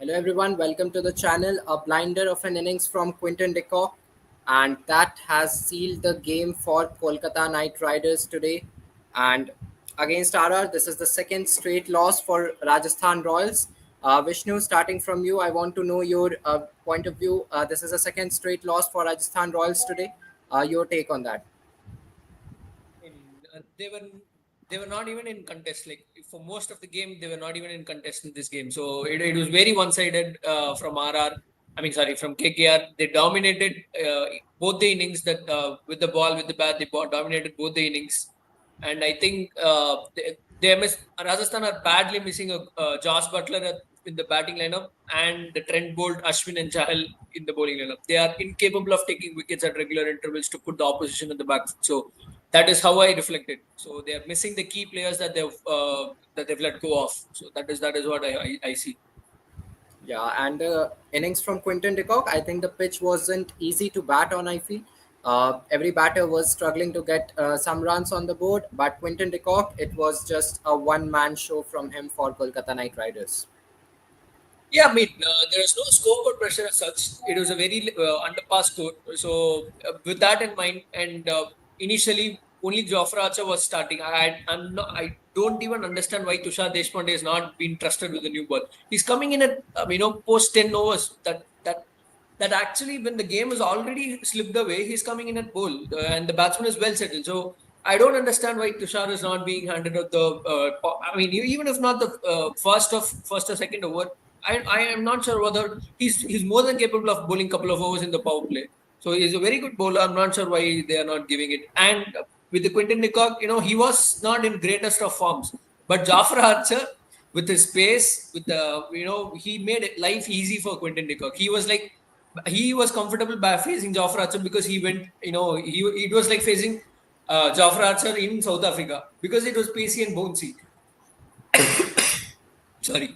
Hello everyone, welcome to the channel. A blinder of an innings from Quinton de Kock, and that has sealed the game for Kolkata Knight Riders today. And against RR, this is the second straight loss for Rajasthan Royals. Vishnu, starting from you, I want to know your point of view. This is a second straight loss for Rajasthan Royals today. Your take on that? In, they were not even in contest. Like for most of the game, they were not even in contest in this game. So it was very one-sided from RR. I mean, sorry, from KKR. They dominated both the innings. That with the ball, with the bat, they dominated both the innings. And I think Rajasthan are badly missing a Josh Butler in the batting lineup and the Trent Bolt, Ashwin, and Chahal in the bowling lineup. They are incapable of taking wickets at regular intervals to put the opposition in the back. So that is how I reflected. So they are missing the key players that they've let go of. So that is what I see. Yeah, and innings from Quinton de Kock, I think the pitch wasn't easy to bat on, I feel. Every batter was struggling to get some runs on the board, but Quinton de Kock, it was just a one-man show from him for Kolkata Knight Riders. Yeah, I mean, there is no scoreboard pressure as such. It was a very underpass score. So, with that in mind, and initially only Jofra Archer was starting. I don't even understand why Tushar Deshpande has not been trusted with the new ball. He's coming in at post 10 overs. That actually when the game is already slipped away, he's coming in at bowl and the batsman is well settled. So I don't understand why Tushar is not being handed out the. Even if not the first or second over, I am not sure whether he's more than capable of bowling a couple of overs in the power play. So he's a very good bowler. I'm not sure why they are not giving it. And with the Quinton de Kock, he was not in greatest of forms. But Jafra Archer, with his pace, with the he made life easy for Quinton de Kock. He was comfortable by facing Jofra Archer because he went, it was like facing Jofra Archer in South Africa because it was pacey and bouncy. Sorry.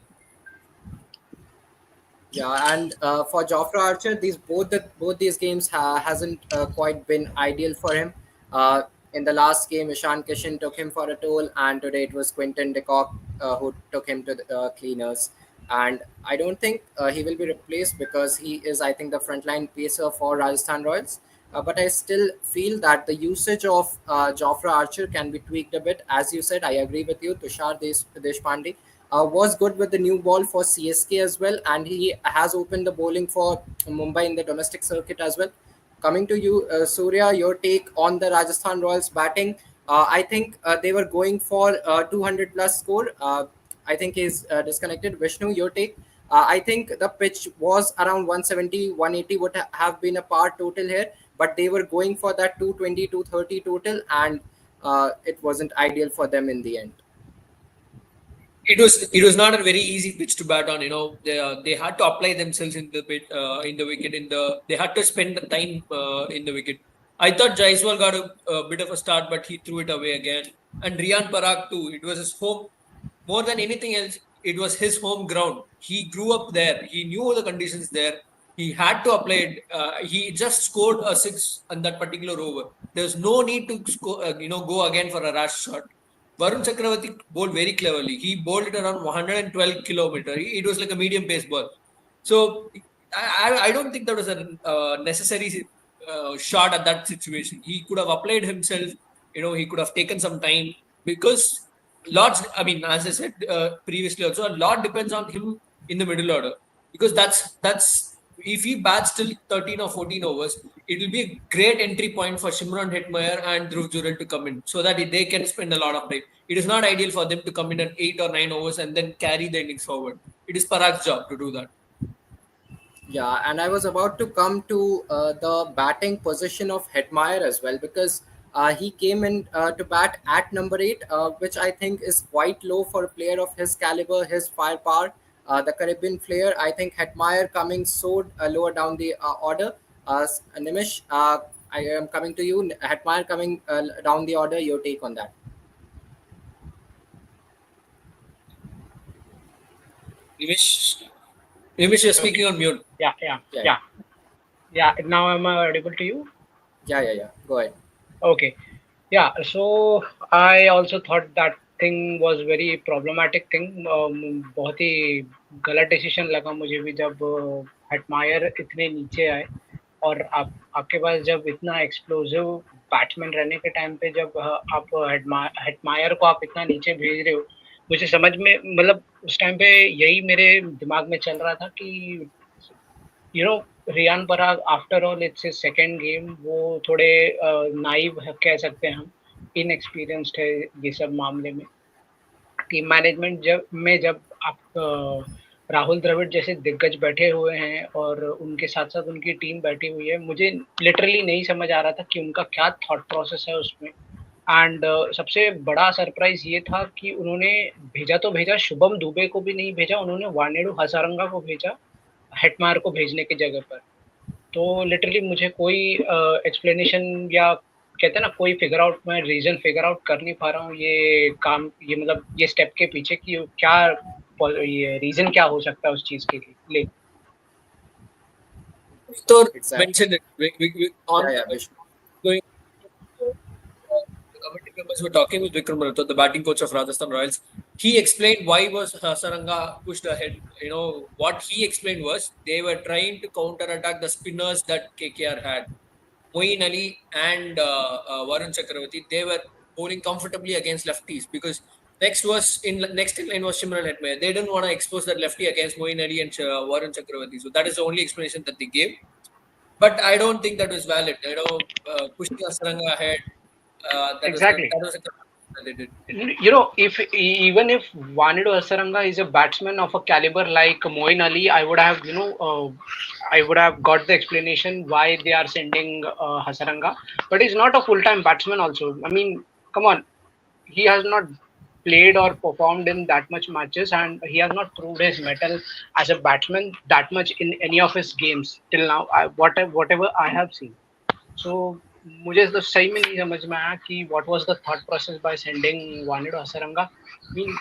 Yeah, and for Jofra Archer, both these games hasn't quite been ideal for him. In the last game, Ishan Kishan took him for a toll, and today it was Quinton de Kock who took him to the cleaners. And I don't think he will be replaced because he is, I think, the frontline pacer for Rajasthan Royals. But I still feel that the usage of Jofra Archer can be tweaked a bit. As you said, I agree with you. Tushar Deshpande was good with the new ball for CSK as well, and he has opened the bowling for Mumbai in the domestic circuit as well. Coming to you, Surya, your take on the Rajasthan Royals batting. I think they were going for 200 plus score. I think he's disconnected. Vishnu, your take. I think the pitch was around 170, 180 would have been a par total here, but they were going for that 220, 230 total, and it wasn't ideal for them in the end. It was not a very easy pitch to bat on. They had to apply themselves in the wicket. They had to spend the time in the wicket. I thought Jaiswal got a bit of a start, but he threw it away again. And Riyan Parag too. It was his home more than anything else. It was his home ground. He grew up there. He knew the conditions there. He had to apply it. He just scored a six on that particular over. There's no need to score, go again for a rash shot. Varun Chakravarti bowled very cleverly. He bowled it around 112 kilometer. It was like a medium pace ball. So I don't think that was a necessary shot at that situation. He could have applied himself. He could have taken some time because lots. I mean, as I said previously, also a lot depends on him in the middle order because that's if he bats till 13 or 14 overs, it will be a great entry point for Shimron Hetmeyer and Dhruv Jurel to come in so that they can spend a lot of time. It is not ideal for them to come in at 8 or 9 overs and then carry the innings forward. It is Parag's job to do that. Yeah, and I was about to come to the batting position of Hetmeyer as well because he came in to bat at number 8, which I think is quite low for a player of his caliber, his firepower. The Caribbean player, I think Hetmeyer coming so lower down the order. Nimish, I am coming to you. Hetmeyer coming down the order. Your take on that? Nimish, you're speaking on mute. Yeah, yeah, Yeah, yeah, yeah. Now I'm audible to you. yeah. Go ahead. Okay. Yeah. So I also thought that thing was very problematic thing. बहुत ही गलत decision लगा मुझे भी जब Hetmyer इतने नीचे आए और आपके पास जब इतना एक्सप्लोसिव बैट्समैन रहने के टाइम पे जब आप हेटमायर को आप इतना नीचे भेज रहे हो, मुझे समझ में मतलब उस टाइम पे यही मेरे दिमाग में चल रहा था कि Riyan Parag after all it's his second game, वो थोड़े नाइव कह सकते हैं हम, इनएक्सपीरियंस्ड है ये सब मामले में। टीम मैनेजमेंट जब आप राहुल द्रविड़ जैसे दिग्गज बैठे हुए हैं और उनके साथ साथ उनकी टीम बैठी हुई है, मुझे लिटरली नहीं समझ आ रहा था कि उनका क्या थॉट प्रोसेस है उसमें। एंड सबसे बड़ा सरप्राइज ये था कि उन्होंने भेजा शुभम दुबे को भी नहीं भेजा, उन्होंने वानेडू हसारंगा को भेजा हेटमायर को भेजने की जगह पर। तो लिटरली मुझे कोई एक्सप्लेनेशन या कहते हैं ना कोई मैं रीजन फिगर आउट कर नहीं पा रहा हूँ ये मतलब ये स्टेप के पीछे कि क्या ये रीजन क्या हो सकता है उस चीज के लिए। So Exactly. mentioned it. The committee members were talking with Vikram Rathod, the batting coach of Rajasthan Royals. He explained why was Hasaranga pushed ahead. What he explained was they were trying to counter-attack the spinners that KKR had. Moeen Ali and Varun Chakravarti, they were bowling comfortably against lefties because next in line was Shimran Hetmyer. They didn't want to expose that lefty against Moeen Ali and Varun Chakravarti. So that is the only explanation that they gave. But I don't think that was valid. Pushing Hasaranga ahead. Exactly. That was a they did. If Wanedu Hasaranga is a batsman of a caliber like Moeen Ali, I would have got the explanation why they are sending Hasaranga. But he's not a full-time batsman also. I mean, come on, he has not played or performed in that much matches, and he has not proved his mettle as a batsman that much in any of his games till now. Whatever I have seen. So मुझे तो सही में नहीं समझ में आया कि what was the thought process by sending Wanedu Hasaranga. I mean,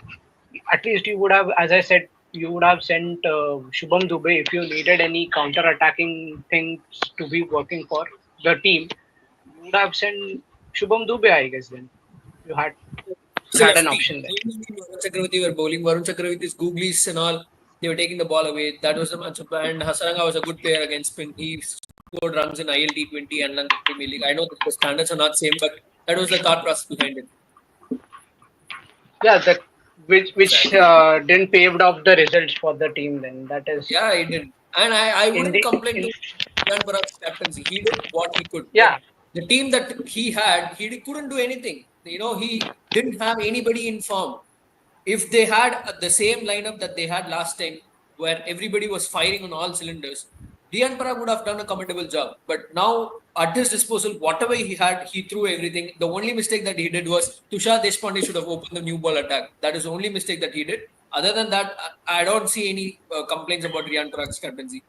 at least you would have, as I said, you would have sent Shubham Dubey if you needed any counter-attacking things to be working for the team. You would have sent Shubham Dubey, I guess. Then you had an option there. Varun Chakravarti were bowling. Varun Chakravarti's googlies and all, they were taking the ball away. That was the matchup. And Hasaranga was a good player against spin. He scored runs in IPL2025 and the Premier League. I know that the standards are not same, but that was the thought process behind it. Yeah, which didn't paved off the results for the team. Then that is. Yeah, he did. And I wouldn't complain to Riyan Parag's captaincy. He did what he could. Yeah. The team that he had, he couldn't do anything. He didn't have anybody in form. If they had the same lineup that they had last time, where everybody was firing on all cylinders, Riyan Parag would have done a commendable job. But now, at his disposal, whatever he had, he threw everything. The only mistake that he did was Tushar Deshpande should have opened the new ball attack. That is the only mistake that he did. Other than that, I don't see any complaints about Riyan Parag's captaincy.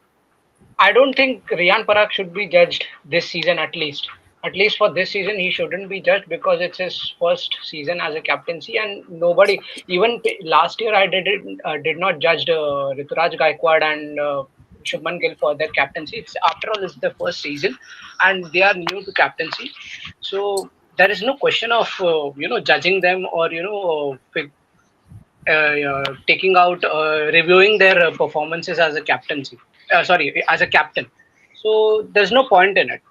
I don't think Riyan Parag should be judged this season at least. At least for this season, he shouldn't be judged because it's his first season as a captaincy, and nobody, even last year, I did not judge Rituraj Gaikwad and Shubman Gill for their captaincy. After all, it's their first season, and they are new to captaincy, so there is no question of judging them or taking out reviewing their performances as a captaincy. As a captain. So there's no point in it.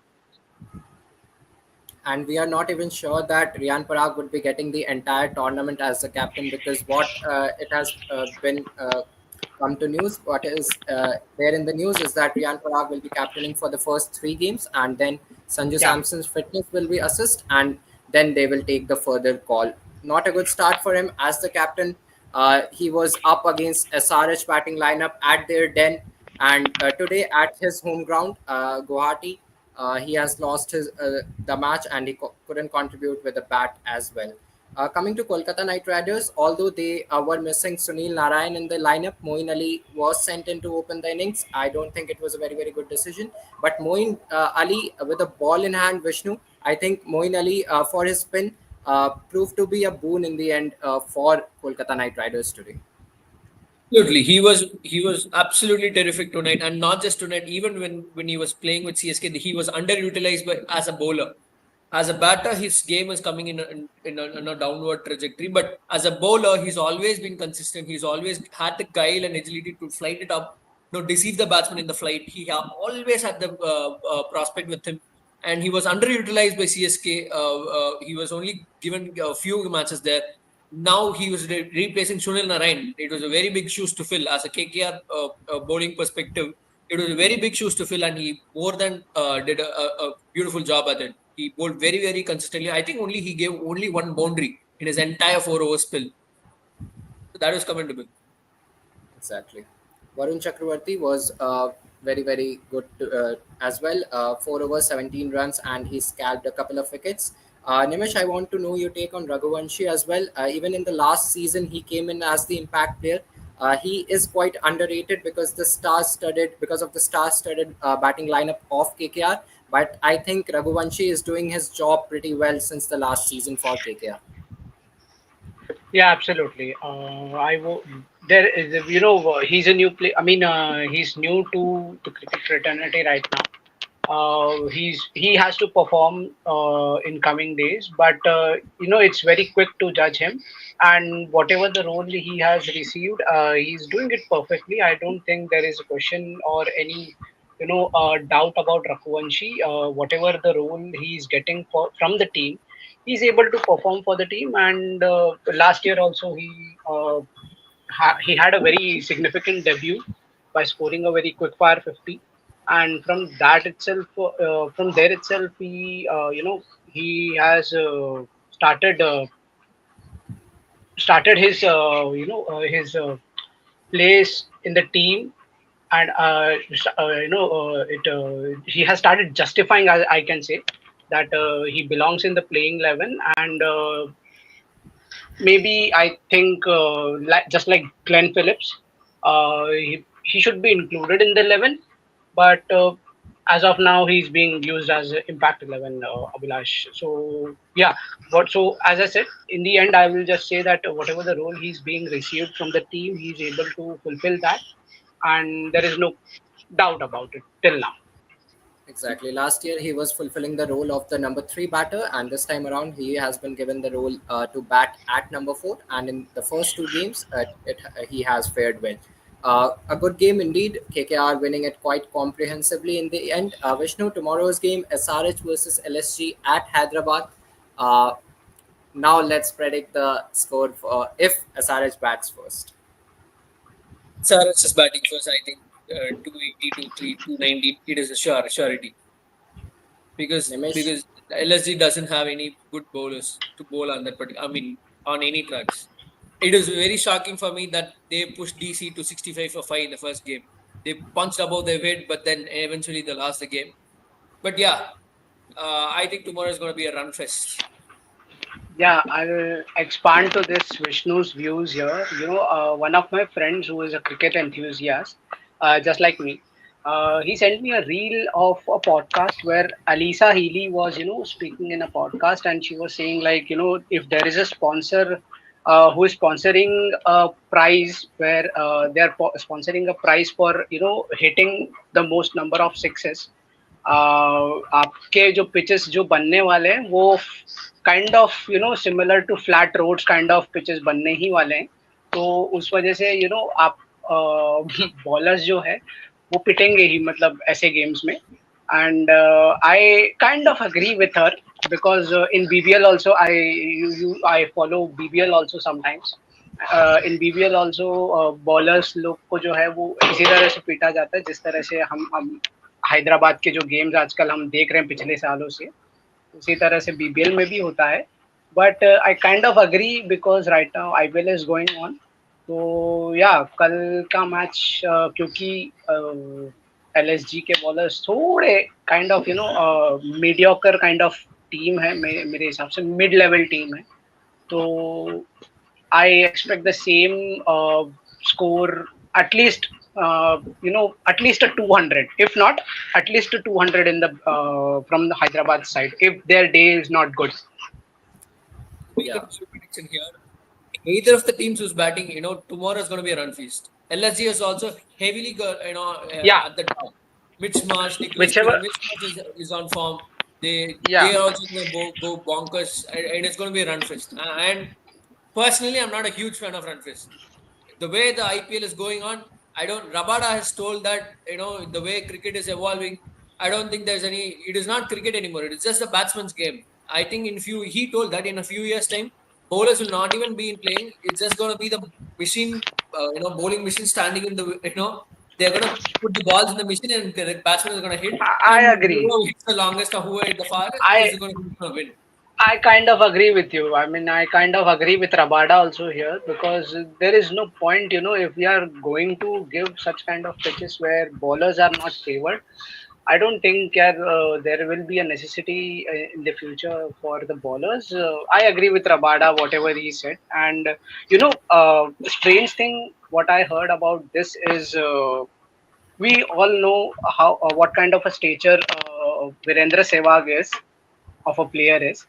And we are not even sure that Riyan Parag would be getting the entire tournament as the captain, because what it has been come to news, what is there in the news is that Riyan Parag will be captaining for the first 3 games, and then Sanju Samson's fitness will be assessed, and then they will take the further call. Not a good start for him as the captain. He was up against SRH batting lineup at their den, and today at his home ground, Guwahati, he has lost the match, and he couldn't contribute with the bat as well. Coming to Kolkata Knight Riders, although they were missing Sunil Narayan in the lineup, Moeen Ali was sent in to open the innings. I don't think it was a very, very good decision. But Moeen Ali, with a ball in hand, Vishnu, I think Moeen Ali, for his spin, proved to be a boon in the end for Kolkata Knight Riders today. Absolutely, he was absolutely terrific tonight, and not just tonight. Even when he was playing with CSK, he was underutilized as a bowler. As a batter, his game is coming in a downward trajectory. But as a bowler, he's always been consistent. He's always had the guile and agility to flight it up, deceive the batsman in the flight. He always had the prospect with him, and he was underutilized by CSK. He was only given a few matches there. Now he was replacing Sunil Narayan. It was a very big shoes to fill as a KKR bowling perspective. It was a very big shoes to fill, and he more than did a beautiful job at it. He bowled very, very consistently. I think he gave only one boundary in his entire 4 over spill. So that was commendable. Exactly. Varun Chakravarti was very, very good as well. 4 overs, 17 runs, and he scalped a couple of wickets. Nimish, I want to know your take on Raghuvanshi as well. Even in the last season, he came in as the impact player. He is quite underrated because of the star-studded batting lineup of KKR. But I think Raghuvanshi is doing his job pretty well since the last season for KKR. Yeah, absolutely. There is, he's a new play. I mean, he's new to the cricket fraternity right now. He has to perform in coming days, but it's very quick to judge him. And whatever the role he has received, he's doing it perfectly. I don't think there is a question or any doubt about Rakhuvanshi. Whatever the role he's getting from the team, he's able to perform for the team. And last year also he had a very significant debut by scoring a very quick fire 50, and from there itself he has started his place in the team, and he has started justifying, I can say, that he belongs in the playing 11. And maybe I think just like Glenn Phillips, he should be included in the 11, but as of now he's being used as impact 11, Abhilash. So yeah, so as I said, in the end I will just say that whatever the role he's being received from the team, he's able to fulfill that, and there is no doubt about it till now. Exactly. Last year, he was fulfilling the role of the number 3 batter, and this time around, he has been given the role to bat at number 4. And in the first 2 games, he has fared well. A good game indeed. KKR winning it quite comprehensively in the end. Vishnu, tomorrow's game, SRH versus LSG at Hyderabad. Uh, Now let's predict the score for if SRH bats first. SRH is batting first, I think 280, 290. It is a surety. Because LSG doesn't have any good bowlers to bowl on that particular. I mean, on any tracks. It is very shocking for me that they pushed DC to 65 for 5 in the first game. They punched above their weight, but then eventually they lost the game. But yeah, I think tomorrow is going to be a run fest. Yeah, I will expand to this Vishnu's views here. One of my friends who is a cricket enthusiast, just like me, he sent me a reel of a podcast where Alisa Healy was, speaking in a podcast, and she was saying, like, if there is a sponsor who is sponsoring a prize where they are sponsoring a prize for, hitting the most number of sixes, आपके जो pitches जो बनने वाले हैं वो kind of similar to flat roads kind of pitches बनने ही वाले हैं, तो उस वजह से आप bowlers जो है वो पिटेंगे ही, मतलब ऐसे games में. And I kind of agree with her because in BBL also I follow BBL also sometimes. In BBL also bowlers लोग को जो है वो इसी तरह से पीटा जाता है जिस तरह से हम हैदराबाद के जो गेम्स आजकल हम देख रहे हैं पिछले सालों से, उसी तरह से बीबीएल में भी होता है. But I kind of agree because right now IPL is going on. तो या कल का मैच क्योंकि एलएसजी के बॉलर्स थोड़े kind of mediocre kind of team है, मेरे हिसाब से मिड लेवल टीम है, तो I expect the same score, at least a 200, if not at least a 200 in the from the Hyderabad side if their day is not good. Yeah. Prediction here. Either of the teams who's batting, tomorrow is going to be a run feast. LSG is also heavily, at the top. Mitch Marsh, Mitch Marsh is on form. They are also going to go bonkers, and it's going to be a run fest. And personally, I'm not a huge fan of run fest. The way the IPL is going on, I don't. Rabada has told that the way cricket is evolving. I don't think there's any. It is not cricket anymore. It is just a batsman's game. I think he told that in a few years' time, bowlers will not even be in playing. It's just going to be the machine, bowling machine standing in the they're going to put the balls in the machine and the batsman is going to hit, I and agree. whoever hits the longest or whoever hit the farthest I is going to win. I kind of agree with you. I mean, I kind of agree with Rabada also here, because there is no point, if we are going to give such kind of pitches where bowlers are not favored. I don't think there will be a necessity in the future for the bowlers. I agree with Rabada, whatever he said. And, strange thing, what I heard about this is, we all know how what kind of a stature Virendra Sehwag is, of a player is,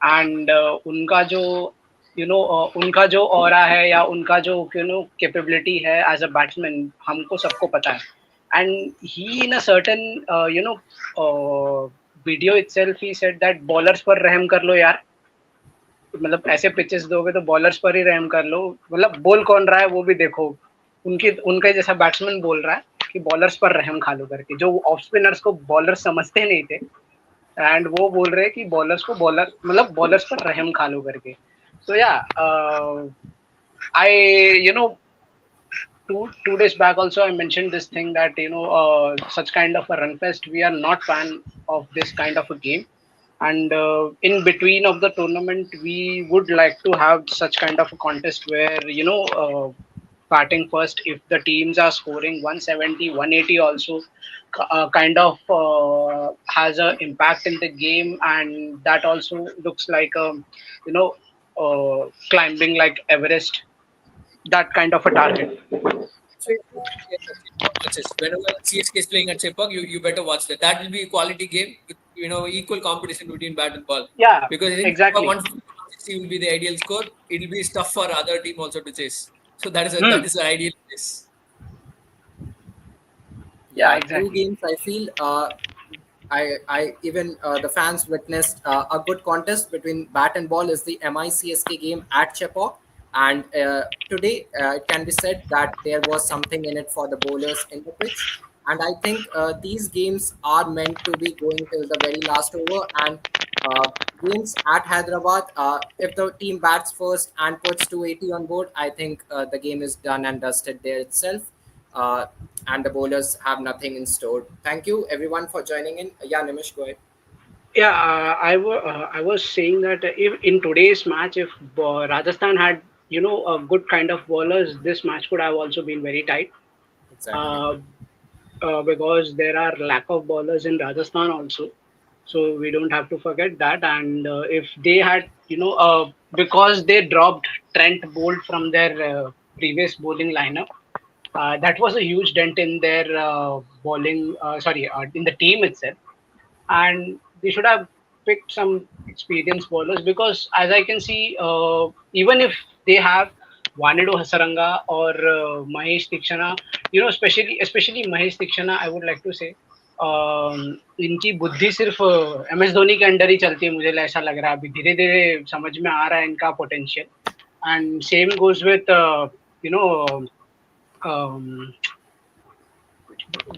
and उनका जो उनका जो aura है या उनका जो capability है as a batsman, हमको सबको पता है. And he in a certain video itself he said that bowlers पर रहम कर लो यार, मतलब ऐसे पिचेस दोगे तो बॉलर्स पर ही रहम कर लो. मतलब बोल कौन रहा है वो भी देखो, उनके जैसा बैट्समैन बोल रहा है कि बॉलर्स पर रहम खा लो करके, जो ऑफ स्पिनर्स को बॉलर्स समझते नहीं थे, एंड वो बोल रहे हैं कि बॉलर्स को मतलब बॉलर्स पर रहम खा लो करके. सो या आई two days back also I mentioned this thing that such kind of a run fest, we are not fan of this kind of a game. And in between of the tournament we would like to have such kind of a contest where batting first, if the teams are scoring 170 180 also, kind of has a impact in the game, and that also looks like you know climbing like Everest, that kind of a target. So matches. Whenever CSK is playing at Chepak, you better watch that. That will be a quality game with equal competition between bat and ball. Yeah, Because I think exactly. 150 will be the ideal score. It will be tough for other team also to chase. So that is Hmm. the ideal place. Yeah, Yeah, two exactly. games. I feel I even the fans witnessed a good contest between bat and ball is the MICSK game at Chepauk, and today it can be said that there was something in it for the bowlers in the pitch, and I think these games are meant to be going till the very last over. And uh, games at Hyderabad, if the team bats first and puts 280 on board, I think the game is done and dusted there itself. Uh, and the bowlers have nothing in store. Thank you everyone for joining in. Yeah, Nimish, go ahead. Yeah, I was saying that if in today's match, if Rajasthan had a good kind of bowlers, this match could have also been very tight. Exactly. Uh, because there are lack of bowlers in Rajasthan also. So we don't have to forget that. And if they had, because they dropped Trent Bolt from their previous bowling lineup, that was a huge dent in their bowling. Sorry, in the team itself. And they should have picked some experienced bowlers, because as I can see, even if they have Wanedo Hasaranga or Mahesh Dikshana, especially Mahesh Dikshana, I would like to say इनकी बुद्धि सिर्फ MS Dhoni के under ही चलती है, मुझे ऐसा लग रहा है. अभी धीरे धीरे समझ में आ रहा है इनका potential. And same goes with you know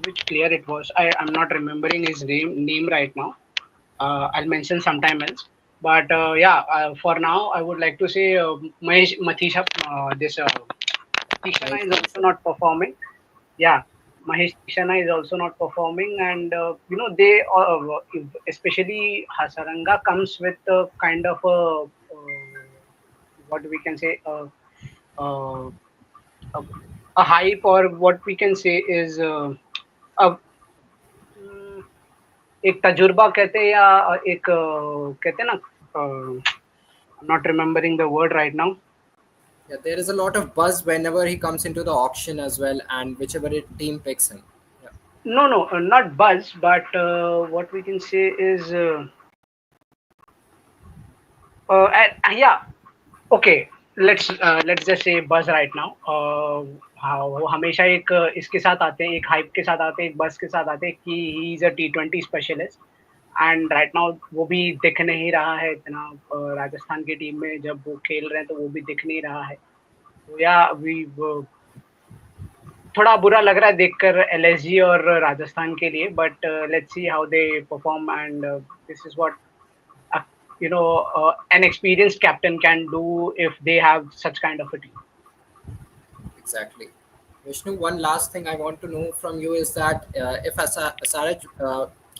which player it was. I'm not remembering his name right now. I'll mention sometime else. But yeah, for now, I would like to say Mahesh Mathisha. This Tishana Mahesh is also Tisha. not performing. Yeah, Mahesh Tishana is also not performing, and they especially Hasaranga comes with a kind of what we can say uh, a, a hype, or what we can say is a एक तजुर्बा कहते हैं, या एक कहते हैं ना, not remembering the word right now. Yeah, there is a lot of buzz whenever he comes into the auction as well, and whichever team picks him. Yeah. No, not buzz, but what we can say is yeah, okay. Let's just say buzz right now. हाँ, वो हमेशा एक इसके साथ आते हैं, एक hype के साथ आते हैं, एक बस के साथ आते हैं कि he is a T20 specialist. And right now वो भी दिख नहीं रहा है इतना राजस्थान की टीम में जब वो खेल रहे हैं तो वो भी दिख नहीं रहा है. तो या वी थोड़ा बुरा लग रहा है देखकर एलएसजी और राजस्थान के लिए, but let's see how they perform and this is what you know an experienced captain can do if they have such kind of a team. Exactly. Vishnu, one last thing I want to know from you is that if SRH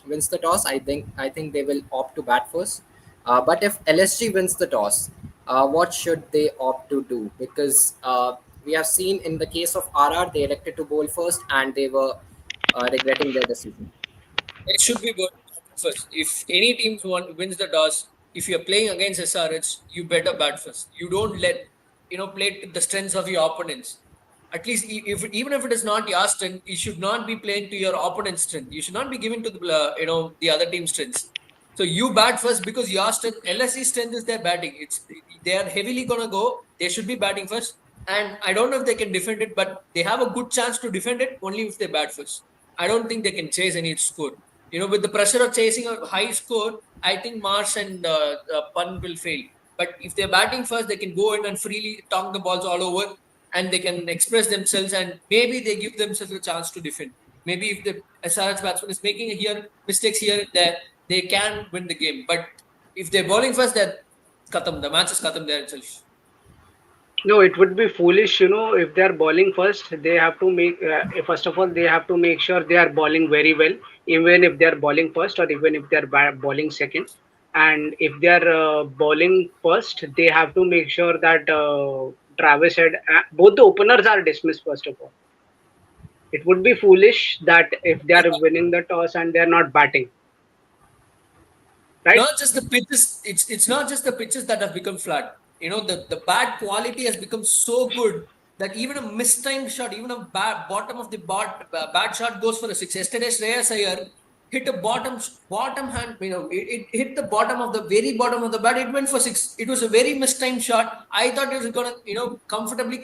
wins the toss, I think they will opt to bat first. But if LSG wins the toss, what should they opt to do? Because we have seen in the case of RR, they elected to bowl first and they were regretting their decision. It should be good first. If any team wins the toss, if you're playing against SRH, you better bat first. You don't let play to the strengths of your opponents. At least even if it is not your strength, you should not be playing to your opponent's strength. You should not be giving to the other team's strengths. So you bat first because your strength, LSC strength is their batting. They are heavily gonna go. They should be batting first. And I don't know if they can defend it, but they have a good chance to defend it only if they bat first. I don't think they can chase any score. With the pressure of chasing a high score, I think Marsh and Pun will fail. But if they're batting first, they can go in and freely tongue the balls all over and they can express themselves and maybe they give themselves a chance to defend. Maybe if the SRH batsman is making mistakes here and there, they can win the game. But if they're bowling first, then the match is khatam there itself. No, it would be foolish, if they are bowling first, they have to first of all, they have to make sure they are bowling very well, even if they are bowling first or even if they are bowling second. And if they are bowling first, they have to make sure that Travis said both the openers are dismissed first of all. It would be foolish that if they are winning the toss and they are not batting. Right? Not just the pitches, it's not just the pitches that have become flat. The bat quality has become so good that even a mistimed shot, even a bottom of the bad shot goes for a six. Yesterday, Shreyas Iyer hit a bottom hand, it hit the bottom of the very bottom of the bat. It went for six. It was a very mistimed shot. I thought it was going to, comfortably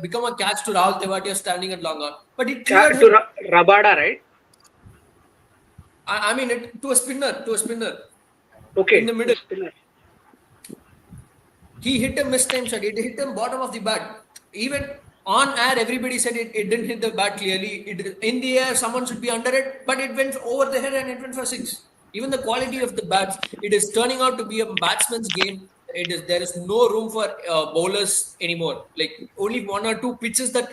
become a catch to Rahul Tewatia standing at long on. But it cleared him. Rabada, right? I mean, to a spinner. Okay. In the middle. He hit a mistimed shot. It hit the bottom of the bat. Even on air, everybody said it didn't hit the bat clearly. In the air, someone should be under it, but it went over the head and it went for six. Even the quality of the bats, it is turning out to be a batsman's game. There is no room for bowlers anymore. Like only one or two pitches that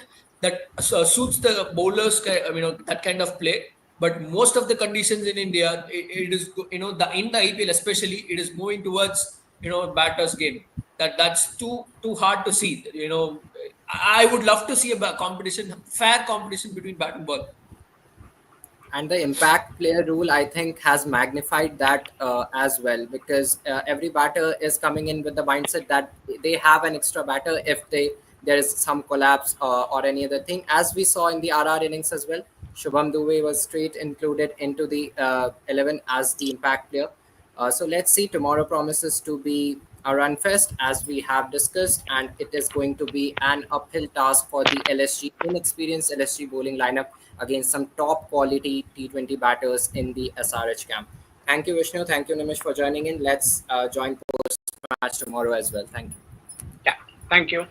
suits the bowlers. That kind of play. But most of the conditions in India, it is in the IPL especially, it is moving towards batters' game. That's too hard to see. I would love to see a fair competition between bat and ball. And the impact player rule, I think, has magnified that as well, because every batter is coming in with the mindset that they have an extra batter if there is some collapse or any other thing. As we saw in the RR innings as well, Shubham Dubey was straight included into the 11 as the impact player. So let's see. Tomorrow promises to be a run fest, as we have discussed, and it is going to be an uphill task for the inexperienced LSG bowling lineup against some top quality T20 batters in the SRH camp. Thank you, Vishnu. Thank you, Nimish, for joining in. Let's join post match tomorrow as well. Thank you. Yeah. Thank you.